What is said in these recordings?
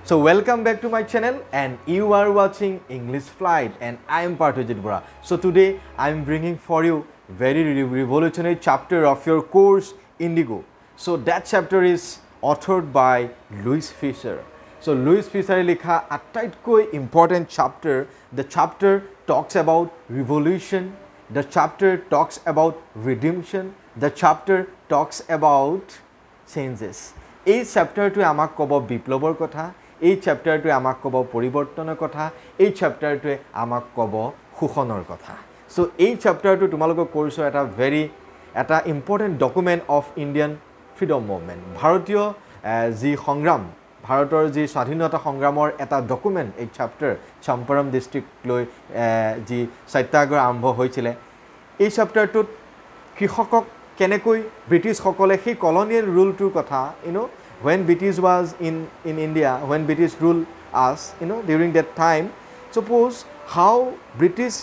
So welcome back to my channel and you are watching English Flight and I am Partojit Bora. So today I am bringing for you very revolutionary chapter of your course Indigo. So that chapter is authored by Louis Fisher. So Louis Fisher likha attaitko important chapter. The chapter talks about revolution. The chapter talks about redemption. The chapter talks about changes. এই চেপ্টাৰটোৱে আমাক ক'ব বিপ্লৱৰ কথা, এই চেপ্টাৰটোৱে আমাক ক'ব পৰিৱৰ্তনৰ কথা, এই চেপ্টাৰটোৱে আমাক ক'ব শোষণৰ কথা। সো এই চেপ্টাৰটো তোমালোকৰ কোৰ্সৰ এটা important document of Indian freedom movement. ভাৰতীয় যি সংগ্ৰাম, ভাৰতৰ যি স্বাধীনতা সংগ্ৰামৰ এটা ডকুমেণ্ট এই চেপ্টাৰ চম্পাৰণ ডিষ্ট্ৰিক্ট লৈ যি সত্যাগ্ৰহ আৰম্ভ হৈছিলে। এই চেপ্টাৰটোত কৃষকক কেনেকৈ ব্ৰিটিছসকলে সেই কলনিয়েল ৰুলটোৰ কথা when British was in India, when British ruled us, during that time, suppose how British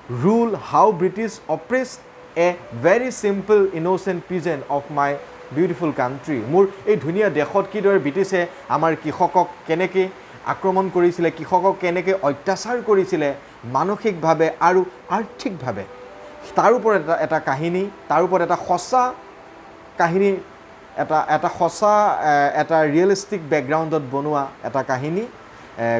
rule, how British oppressed a very simple innocent peasant of my beautiful country. মোৰ এই ধুনীয়া দেশত কিদৰে ব্ৰিটিছে আমাৰ কৃষকক কেনেকৈ আক্ৰমণ কৰিছিলে, কৃষকক কেনেকৈ অত্যাচাৰ কৰিছিলে মানসিকভাৱে আৰু আৰ্থিকভাৱে, তাৰ ওপৰত এটা কাহিনী, তাৰ ওপৰত এটা সঁচা কাহিনী, এটা সঁচা এটা ৰিয়েলিষ্টিক বেকগ্ৰাউণ্ডত বনোৱা এটা কাহিনী।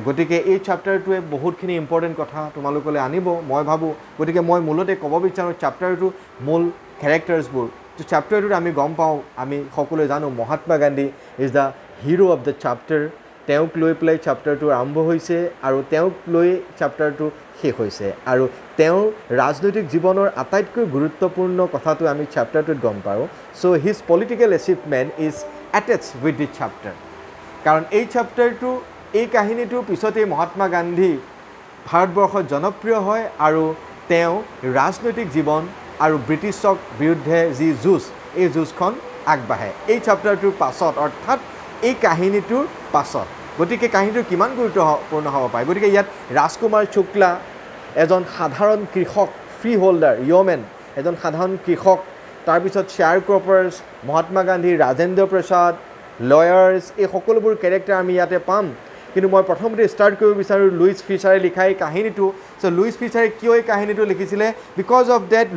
গতিকে এই চেপ্টাৰটোৱে বহুতখিনি ইম্পৰ্টেণ্ট কথা তোমালোকলৈ আনিব মই ভাবোঁ। গতিকে মই মূলতে ক'ব বিচাৰোঁ চেপ্টাৰটোৰ মূল কেৰেক্টাৰ্ছবোৰ। চেপ্টাৰটোত আমি গম পাওঁ, আমি সকলোৱে জানো Mahatma Gandhi is the hero of the chapter. তেওঁক লৈ পেলাই চেপ্টাৰটো আৰম্ভ হৈছে আৰু তেওঁক লৈ চেপ্টাৰটো শেষ হৈছে আৰু তেওঁৰ ৰাজনৈতিক জীৱনৰ আটাইতকৈ গুৰুত্বপূৰ্ণ কথাটো আমি চেপ্টাৰটোত গম পাওঁ। So' his political achievement is attach with the chapter. কাৰণ এই চেপ্টাৰটো, এই কাহিনীটোৰ পিছতেই মহাত্মা গান্ধী ভাৰতবৰ্ষত জনপ্ৰিয় হয় আৰু তেওঁ ৰাজনৈতিক জীৱন আৰু ব্ৰিটিছক বিৰুদ্ধে যি যুঁজ, এই যুঁজখন আগবাঢ়ে এই চেপ্টাৰটোৰ পাছত, অৰ্থাৎ এই কাহিনীটোৰ পাছত। গতিকে কাহিনীটো কিমান গুৰুত্বপূৰ্ণ হ'ব পাৰে। গতিকে ইয়াত ৰাজকুমাৰ শুক্লা এজন সাধাৰণ কৃষক, ফ্ৰী হোল্ডাৰ, ইয়মেন, এজন সাধাৰণ কৃষক, তাৰপিছত শ্বেয়াৰ ক্ৰপাৰ্ছ, মহাত্মা গান্ধী, ৰাজেন্দ্ৰ প্ৰসাদ, লয়াৰ্ছ, এই সকলোবোৰ কেৰেক্টাৰ আমি ইয়াতে পাম। কিন্তু মই প্ৰথমতে ষ্টাৰ্ট কৰিব বিচাৰোঁ লুইচ ফিচাৰে লিখা এই কাহিনীটো। চ' লুইচ ফিচাৰে কিয় এই কাহিনীটো লিখিছিলে? Because of that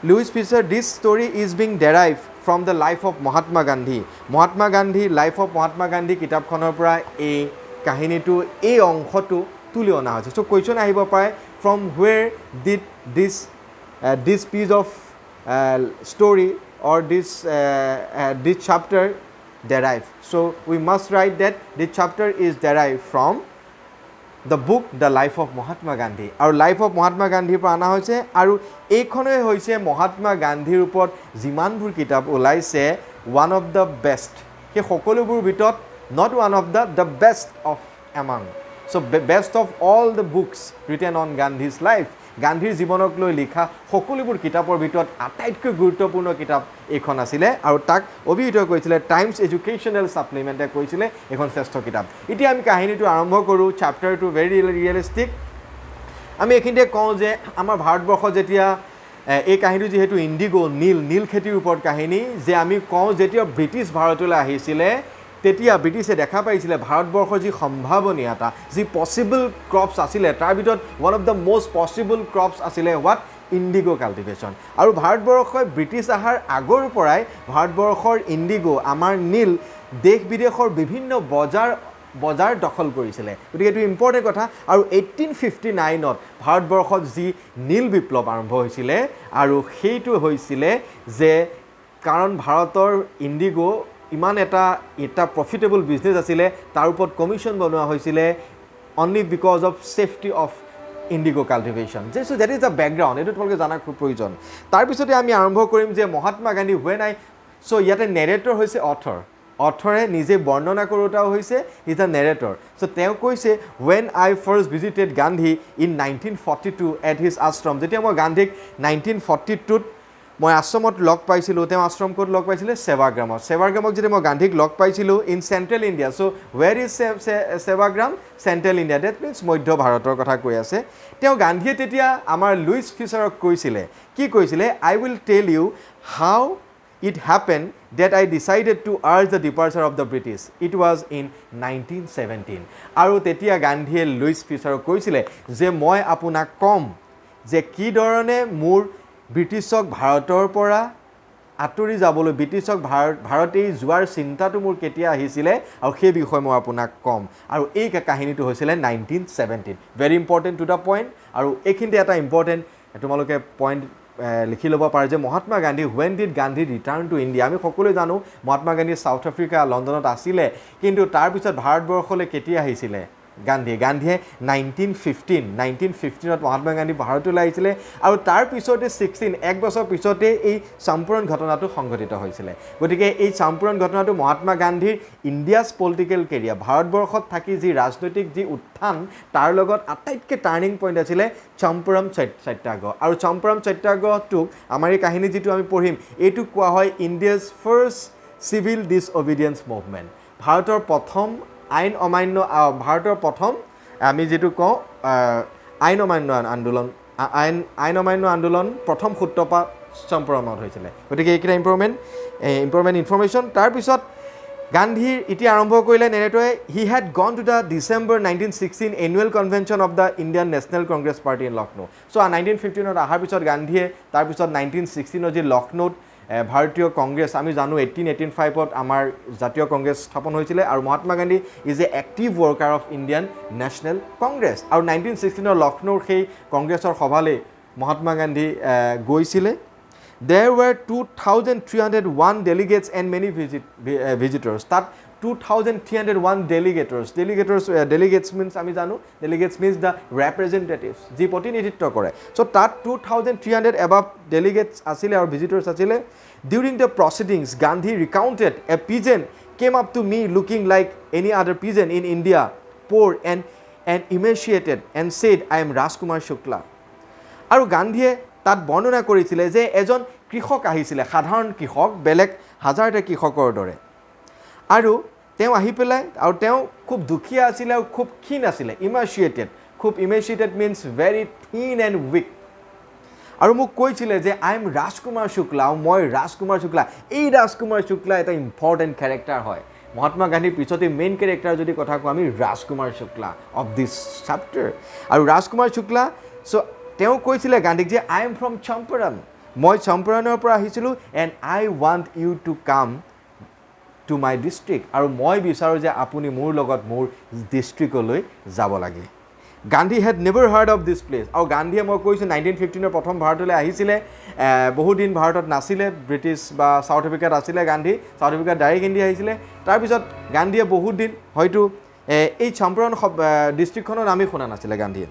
Louis Fisher, this story is being derived from the life of Mahatma Gandhi. Mahatma Gandhi, life of Mahatma Gandhi কিতাপখনৰ পৰা এই কাহিনীটো, এই অংশটো তুলি অনা হৈছে। চ' কুৱেশ্যন আহিব পাৰে, from where did this piece of story or this chapter derive? So we must write that this chapter is derived from the book The Life of Mahatma Gandhi. আৰু লাইফ অফ মহাত্মা গান্ধীৰ পৰা অনা হৈছে আৰু এইখনেই হৈছে মহাত্মা গান্ধীৰ ওপৰত যিমানবোৰ কিতাপ ওলাইছে ওৱান অফ দ্য বেষ্ট, সেই সকলোবোৰ ভিতৰত not one of the best of among. So' best of all the books written on Gandhi's life, গান্ধীৰ জীৱনক লৈ লিখা সকলোবোৰ কিতাপৰ ভিতৰত আটাইতকৈ গুৰুত্বপূৰ্ণ কিতাপ এইখন আছিলে আৰু তাক অভিহিত কৰিছিলে টাইমছ এডুকেশ্যনেল ছাপ্লিমেণ্টে কৈছিলে এইখন শ্ৰেষ্ঠ কিতাপ। এতিয়া আমি কাহিনীটো আৰম্ভ কৰোঁ। চেপ্টাৰটো ভেৰি ৰিয়েলিষ্টিক। আমি এইখিনিতে কওঁ যে আমাৰ ভাৰতবৰ্ষত যেতিয়া এই কাহিনীটো যিহেতু ইণ্ডিগো, নীল খেতিৰ ওপৰত কাহিনী, যে আমি কওঁ যেতিয়া ব্ৰিটিছ ভাৰতলৈ আহিছিলে তেতিয়া ব্ৰিটিছে দেখা পাইছিলে ভাৰতবৰ্ষৰ যি সম্ভাৱনীয়তা, যি পচিবল ক্ৰপছ আছিলে তাৰ ভিতৰত one of the most possible crops আছিলে হোৱাট? ইণ্ডিগো কাল্টিভেশ্যন। আৰু ভাৰতবৰ্ষই ব্ৰিটিছ অহাৰ আগৰ পৰাই ভাৰতবৰ্ষৰ ইণ্ডিগো, আমাৰ নীল, দেশ বিদেশৰ বিভিন্ন বজাৰ দখল কৰিছিলে। গতিকে এইটো ইম্পৰ্টেণ্ট কথা। আৰু 1859ত ভাৰতবৰ্ষত যি নীল বিপ্লৱ আৰম্ভ হৈছিলে আৰু সেইটো হৈছিলে যে কাৰণ ভাৰতৰ ইণ্ডিগো ইমান এটা প্ৰফিটেবল বিজনেছ আছিলে, তাৰ ওপৰত কমিশ্যন বনোৱা হৈছিলে only because of safety of indigo cultivation. So' that is the background, এইটো তোমালোকে জনাৰ খুব প্ৰয়োজন। তাৰপিছতে আমি আৰম্ভ কৰিম যে মহাত্মা গান্ধী চ' ইয়াতে নেৰেটৰ হৈছে অথৰে নিজে বৰ্ণনা কৰোঁতাও হৈছে ইজ দ্য নেৰেটৰ। চ' তেওঁ কৈছে when I first visited Gandhi in 1942 at his ashram, যেতিয়া মই গান্ধীক 1942ত মই আশ্ৰমত লগ পাইছিলোঁ। তেওঁ আশ্ৰম ক'ত লগ পাইছিলে? সেৱাগ্ৰামত যেতিয়া মই গান্ধীক লগ পাইছিলোঁ in central India. So' ৱেৰ is Sevagram? Central India, that means মধ্য ভাৰতৰ কথা কৈ আছে। তেওঁ গান্ধীয়ে তেতিয়া আমাৰ লুইচ ফিচাৰক কৈছিলে, কি কৈছিলে? I will tell you how it happened that I decided to urge the departure of the British. It was in 1917. আৰু তেতিয়া গান্ধীয়ে লুইছ ফিছাৰক কৈছিলে যে মই আপোনাক কম যে কি ধৰণে মোৰ ব্ৰিটিছক ভাৰতৰ পৰা আঁতৰি যাবলৈ ব্ৰিটিছক ভাৰতেই যোৱাৰ চিন্তাটো মোৰ কেতিয়া আহিছিলে আৰু সেই বিষয়ে মই আপোনাক কম আৰু এই কাহিনীটো হৈছিলে 1917 very important to the point আৰু এইখিনিতে এটা ইম্পৰ্টেণ্ট তোমালোকে পইণ্ট লিখি ল'ব পাৰে যে Mahatma Gandhi when did Gandhi return to India আমি সকলোৱে জানো মহাত্মা গান্ধী সাউথ আফ্ৰিকা লণ্ডনত আছিলে কিন্তু তাৰপিছত ভাৰতবৰ্ষলৈ কেতিয়া আহিছিলে গান্ধীয়ে 1915 মহাত্মা গান্ধী ভাৰতলৈ আহিছিলে আৰু তাৰ পিছতে 16 এক বছৰ পিছতে এই সম্পূৰ্ণ ঘটনাটো সংঘটিত হৈছিলে গতিকে এই সম্পূৰ্ণ ঘটনাটো মহাত্মা গান্ধীৰ ইণ্ডিয়াছ পলিটিকেল কেৰিয়াৰ ভাৰতবৰ্ষত থাকি যি ৰাজনৈতিক যি উত্থান তাৰ লগত আটাইতকৈ টাৰ্নিং পইণ্ট আছিলে চম্পাৰণ সত্যাগ্ৰহ আৰু চম্পাৰণ সত্যাগ্ৰহটোক আমাৰ এই কাহিনী যিটো আমি পঢ়িম এইটো কোৱা হয় India's first civil disobedience movement ভাৰতৰ প্ৰথম আইন অমান্য ভাৰতৰ প্ৰথম আমি যিটো কওঁ আইন অমান্য আন্দোলন প্ৰথম সূত্ৰপাত চম্পাৰণত হৈছিলে গতিকে এইকেইটা ইম্পৰ্টেণ্ট ইনফৰ্মেশ্যন তাৰপিছত গান্ধীৰ এতিয়া আৰম্ভ কৰিলে নেৰেটৰে he had gone to the December 1916 annual convention of the Indian National Congress Party in Lucknow so' 1915ত অহাৰ পিছত গান্ধীয়ে তাৰপিছত 1916ত যি লক্ষ্ণৌত ভাৰতীয় কংগ্ৰেছ আমি জানো 1885ত আমাৰ জাতীয় কংগ্ৰেছ স্থাপন হৈছিলে আৰু Mahatma Gandhi is a active worker of Indian National Congress আৰু 1916ৰ লক্ষ্ণৌৰ সেই কংগ্ৰেছৰ সভালৈ মহাত্মা গান্ধী গৈছিলে There were 2,301 delegates and many visitors. That 2,301 delegates means আমি জানো delegates means the representatives যি প্ৰতিনিধিত্ব কৰে so তাত 2,300 above delegates আছিলে আৰু visitors আছিলে during the proceedings Gandhi recounted a peasant came up to me looking like any other peasant in India poor and emaciated and said I am Rajkumar Shukla আৰু গান্ধীয়ে তাত বৰ্ণনা কৰিছিলে যে এজন কৃষক আহিছিলে সাধাৰণ কৃষক বেলেগ হাজাৰটা কৃষকৰ দৰে আৰু তেওঁ আহি পেলাই আৰু তেওঁ খুব দুখীয়া আছিল আৰু খুব ক্ষীণ আছিলে ইমাচিয়েটেড মিন্স ভেৰি থিন এণ্ড উইক আৰু মোক কৈছিলে যে আই এম ৰাজকুমাৰ শুক্লা মই ৰাজকুমাৰ শুক্লা এই ৰাজকুমাৰ শুক্লা এটা ইম্পৰ্টেণ্ট কেৰেক্টাৰ হয় মহাত্মা গান্ধীৰ পিছতে মেইন কেৰেক্টাৰ যদি কথা কওঁ আমি ৰাজকুমাৰ শুক্লা অফ দিছ চাপ্টাৰ আৰু ৰাজকুমাৰ শুক্লা চ' তেওঁ কৈছিলে গান্ধীক যে আই এম ফ্ৰম চম্পাৰণ মই চম্পাৰণৰ পৰা আহিছিলোঁ and I want you to come to my district আৰু মই বিচাৰোঁ যে আপুনি মোৰ লগত মোৰ ডিষ্ট্ৰিক্টলৈ যাব লাগে Gandhi head never hard of this place আৰু গান্ধীয়ে মই কৈছোঁ 1915ৰ প্ৰথম ভাৰতলৈ আহিছিলে বহুদিন ভাৰতত নাছিলে ব্ৰিটিছ বা চাউথ আফ্ৰিকাত আছিলে গান্ধী চাউথ আফ্ৰিকাত ডাইৰেক্ট ইণ্ডিয়া আহিছিলে তাৰপিছত গান্ধীয়ে বহুত দিন হয়তো এই চম্পাৰণ ডিষ্ট্ৰিক্টখনৰ নামেই শুনা নাছিলে গান্ধীয়ে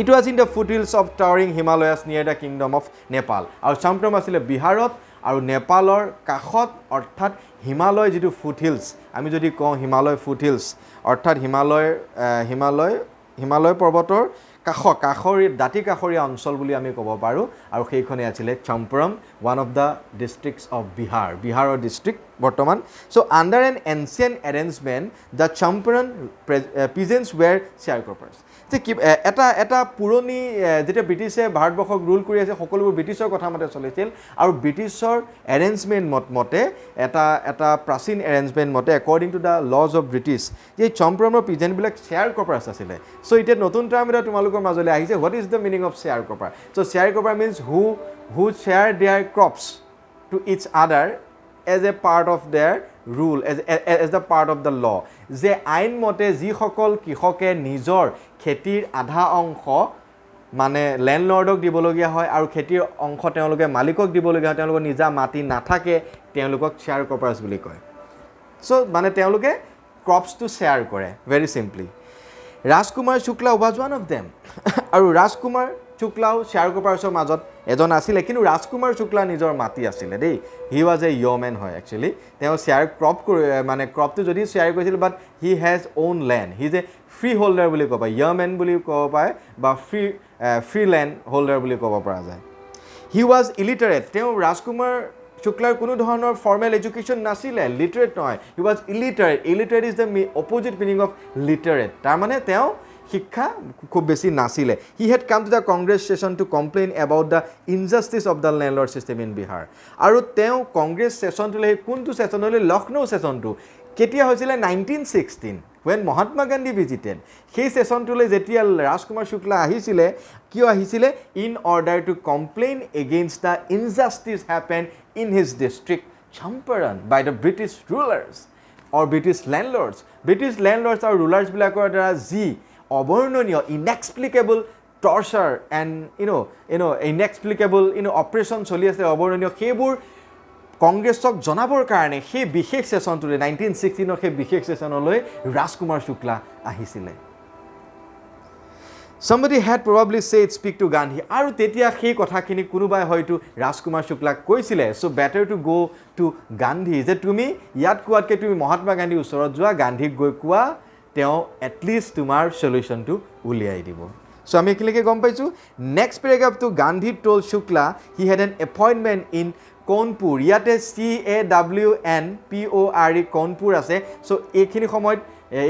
It was in the foothills of towering Himalayas near the kingdom of Nepal. আৰু চম্পাৰণ আছিলে বিহাৰত আৰু নেপালৰ কাষত অৰ্থাৎ হিমালয় যিটো ফুটহিলছ আমি যদি কওঁ হিমালয় ফুটহিলছ অৰ্থাৎ হিমালয় পৰ্বতৰ দাঁতি কাষৰীয়া অঞ্চল বুলি আমি ক'ব পাৰোঁ আৰু সেইখনে আছিলে Champaran one of the districts of বিহাৰৰ ডিষ্ট্ৰিক্ট বৰ্তমান so' under an ancient arrangement the Champaran peasants were sharecroppers যে এটা পুৰণি যেতিয়া ব্ৰিটিছে ভাৰতবৰ্ষক ৰুল কৰি আছে সকলোবোৰ ব্ৰিটিছৰ কথা মতে চলিছিল আৰু ব্ৰিটিছৰ এৰেঞ্জমেণ্ট মতে এটা প্ৰাচীন এৰেঞ্জমেণ্ট মতে according to the lodge of British যে চম্পাৰণৰ পিজেণ্টবিলাক শ্বেয়াৰ ক্ৰপাৰ্ছ আছিলে চ' এতিয়া নতুন টাৰ্ম এটা তোমালোকৰ মাজলৈ আহিছে what is the meaning of sharecropper so' sharecropper means who share their crops to its other as a part of their rule as the part of the law যে আইন মতে যিসকল কৃষকে নিজৰ খেতিৰ আধা অংশ মানে লেণ্ডলৰ্ডক দিবলগীয়া হয় আৰু খেতিৰ অংশ তেওঁলোকে মালিকক দিবলগীয়া হয় তেওঁলোকৰ নিজা মাটি নাথাকে তেওঁলোকক শ্বেয়াৰ ক্ৰপাৰ্ছ বুলি কয় চ' মানে তেওঁলোকে ক্ৰপছটো শ্বেয়াৰ কৰে very simply Rajkumar Shukla was one of them আৰু ৰাজকুমাৰ শুক্লাও শ্বেয়াৰ ক্ৰপাৰ্ছৰ মাজত এজন আছিলে কিন্তু ৰাজকুমাৰ শুক্লা নিজৰ মাটি আছিলে দেই হি ৱাজ এ ইয়'মেন হয় একচুৱেলি তেওঁ শ্বেয়াৰ মানে ক্ৰপটো যদি শ্বেয়াৰ কৰিছিল but he has on land he is a free holder বুলি ক'ব পাৰি ইয়'মেন বুলি ক'ব পাৰে বা ফ্ৰী লেণ্ড হোল্ডাৰ বুলি ক'ব পৰা যায় হি ৱাজ ইলিটাৰেট তেওঁ ৰাজকুমাৰ শুক্লাৰ কোনো ধৰণৰ ফৰ্মেল এডুকেশ্যন নাছিলে লিটাৰেট নহয় he was illiterate is the opposite meaning of literate তাৰমানে তেওঁ শিক্ষা খুব বেছি নাছিলে he had came to the Congress session to complain about the injustice of the landlord system in Bihar আৰু তেওঁ কংগ্ৰেছ ছেছনটোলৈ কোনটো ছেছনলৈ লক্ষ্ণৌ ছেছনটো কেতিয়া হৈছিলে 1916 when Mahatma Gandhi visited সেই ছেছনটোলৈ যেতিয়া ৰাজকুমাৰ শুক্লা আহিছিলে কিয় আহিছিলে in order to complain against the injustice happened in his district Champaran by the British rulers or British landlords or rulers বিলাকৰ দ্বাৰা যি অবৰ্ণনীয় inexplicable torture and inexplicable operation চলি আছে অবৰ্ণনীয় সেইবোৰ কংগ্ৰেছক জনাবৰ কাৰণে সেই বিশেষ ছেছনটোলৈ 1916 সেই বিশেষ ছেছনলৈ ৰাজকুমাৰ শুক্লা আহিছিলে somebody had probably said speak to Gandhi আৰু তেতিয়া সেই কথাখিনি কোনোবাই হয়তো ৰাজকুমাৰ শুক্লাক কৈছিলে so better to go to Gandhi যে তুমি ইয়াত কোৱাতকৈ তুমি মহাত্মা গান্ধীৰ ওচৰত যোৱা গান্ধীক গৈ কোৱা তেওঁ at least তোমাৰ সলিউশনটো উলিয়াই দিব so আমি একেলগে গম পাইছো next paragraph to Gandhi told Shukla he had an appointment in Kanpur ইয়াতে CAWNPORE কানপুৰ আছে সো এইখিনি সময়ত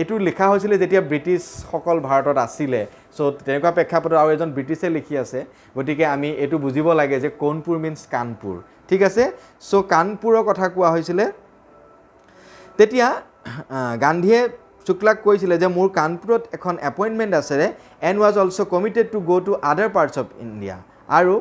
এটো লেখা হৈছিল যেতিয়া ব্ৰিটিছ সকল ভাৰতত আছিল সো তেনেকুৱা প্ৰেক্ষাপটত আৰু এজন ব্ৰিটিছে লিখি আছে গতিকে আমি এটো বুজিব লাগে যে কানপুৰ মিন্স কানপুৰ ঠিক আছে সো কানপুৰৰ কথা কোৱা হৈছিল তেতিয়া গান্ধীয়ে শুক্লাক কৈছিল যে মোৰ কানপুৰত এখন এপইন্টমেন্ট আছে and was also committed to go to other parts of India আৰু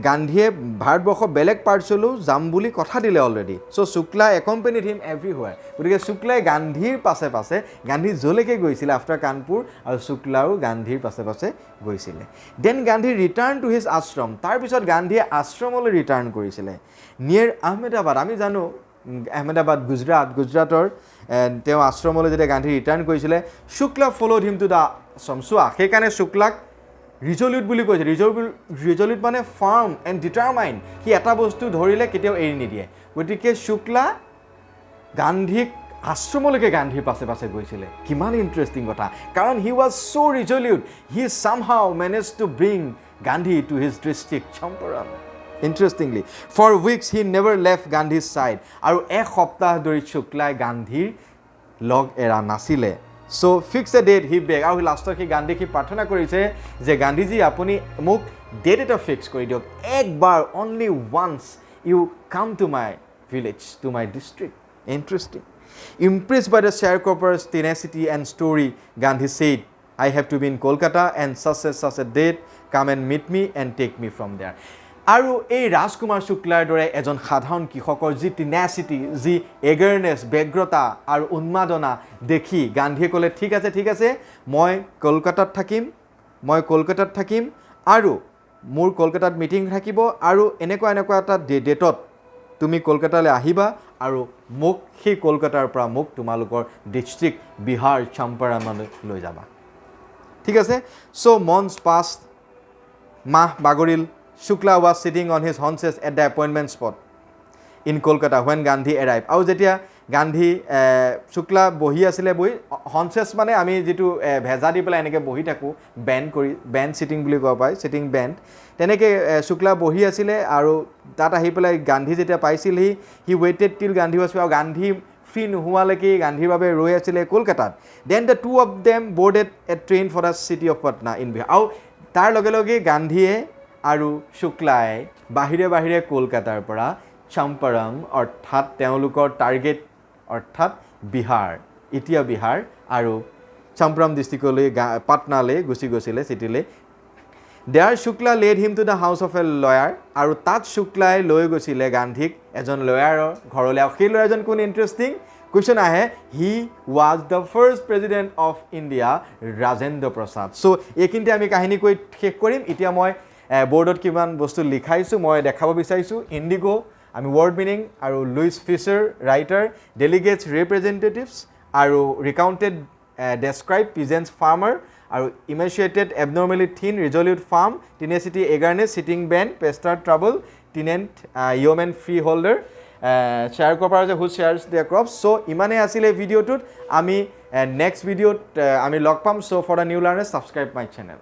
গান্ধীয়ে ভাৰতবৰ্ষ বেলেগ পাৰ্টছলৈ যাম বুলি কথা দিলে অলৰেডি সো শুক্লা accompanied him everywhere গতিকে শুক্লাই গান্ধীৰ পাছে পাছে গান্ধী জলৈকে গৈছিল আফটাৰ কানপুৰ আৰু শুক্লাও গান্ধীৰ পাছে পাছে গৈছিল then Gandhi return to his ashram তাৰ পিছত গান্ধীয়ে আশ্ৰমলৈ ৰিটাৰ্ণ কৰিছিল নিয়াৰ আহমেদাবাদ আমি জানো আহমেদাবাদ গুজৰাটৰ তেওঁ আশ্ৰমলৈ যেতিয়া গান্ধী ৰিটাৰ্ণ কৰিছিল শুক্লা ফলোড হিম টু দা আশ্ৰম চোৱা সেইকাৰণে শুক্লাক ৰিজলিউট বুলি কৈছে ৰিজলিউট মানে ফাৰ্ম এণ্ড ডিটাৰমাইন কি এটা বস্তু ধৰিলে কেতিয়াও এৰি নিদিয়ে গতিকে শুক্লা গান্ধীক আশ্ৰমলৈকে গান্ধীৰ পাছে পাছে গৈছিলে কিমান ইণ্টাৰেষ্টিং কথা কাৰণ he was so resolute he somehow managed to bring Gandhi to his district Champaran interestingly for weeks he never left Gandhi's side আৰু এক সপ্তাহ ধৰি শুক্লাই গান্ধীৰ লগ এৰা নাছিলে so fix a date he begged আৰু লাষ্টত কি গান্ধীক কি প্ৰাৰ্থনা কৰিছে যে গান্ধীজি আপুনি মোক ডেট এটা ফিক্স কৰি দিয়ক একবাৰ only once you come to my village to my district interesting impressed by the sharecropper's tenacity and story Gandhi said I have to be in Kolkata and such a date come and meet me and take me from there আৰু এই ৰাজকুমাৰ শুক্লাৰ দৰে এজন সাধাৰণ কৃষকৰ যি টেনাচিটি যি এগাৰনেছ ব্যগ্ৰতা আৰু উন্মাদনা দেখি গান্ধীয়ে ক'লে ঠিক আছে মই কলকাতাত থাকিম আৰু মোৰ কলকাতাত মিটিং থাকিব আৰু এনেকুৱা এটা ডেটত তুমি কলকাতালৈ আহিবা আৰু মোক সেই কলকাতাৰ পৰা মোক তোমালোকৰ ডিস্ট্ৰিক্ট বিহাৰ চম্পাৰণলৈ লৈ যাবা ঠিক আছে সো মন্থs passed মাহ বাগৰিল Shukla was sitting on his haunches at the appointment spot in Kolkata when Gandhi arrived. আৰু যেতিয়া গান্ধী শুক্লা বহি আছিলে haunches মানে আমি যেটো ভেজা দি পেলাই এনেকৈ বহি থাকো বেণ্ড সিটিং বুলি কোৱা পায় সিটিং বেণ্ড তেনেকৈ শুক্লা বহি আছিলে আৰু তাত আহি পেলাই গান্ধী যেতিয়া পাইছিল হি waited till Gandhi was আৰু গান্ধী ফ্ৰী নোহোৱালৈকে গান্ধীৰ বাবে ৰৈ আছিলে কলকাতাত then the two of them boarded a train for the city of Patna in Bihar আৰু তাৰ লগে লগে গান্ধীয়ে আৰু শুক্লাই বাহিৰে কলকাতাৰ পৰা চম্পাৰণ অৰ্থাৎ তেওঁলোকৰ টাৰ্গেট অৰ্থাৎ বিহাৰ এতিয়া বিহাৰ আৰু চম্পাৰণ ডিস্ট্ৰিক্টলৈ পাটনালৈ গুচি গৈছিলে চিটিলৈ there Shukla led him to the house of a lawyer আৰু তাত শুক্লাই লৈ গৈছিলে গান্ধীক এজন লয়াৰৰ ঘৰলৈ আৰু সেই লয়াৰজন কোন ইণ্টাৰেষ্টিং কুৱেশ্যন আহে he was the first president of India Rajendra Prasad so' এইখিনিতে আমি কাহিনী কৈ শেষ কৰিম এতিয়া মই বোৰ্ডত কিমান বস্তু লিখাইছো মই দেখাব বিচাৰিছো ইণ্ডিগো আমি ৱৰ্ড মিনিং আৰু Louis Fischer writer delegates representatives আৰু ৰিকাউণ্টেড ডেছক্ৰাইব পিজেন্স ফাৰ্মাৰ আৰু emaciated abnormally thin resolute firm tenacity eagerness sitting bent posture trouble tenant yeoman freeholder sharecropper যে হুজ শ্বেয়াৰ্ছ দেয়াৰ ক্ৰপছ চ' ইমানেই আছিলে ভিডিঅ'টোত আমি next ভিডিঅ'ত আমি লগ পাম so' for the new learners subscribe my channel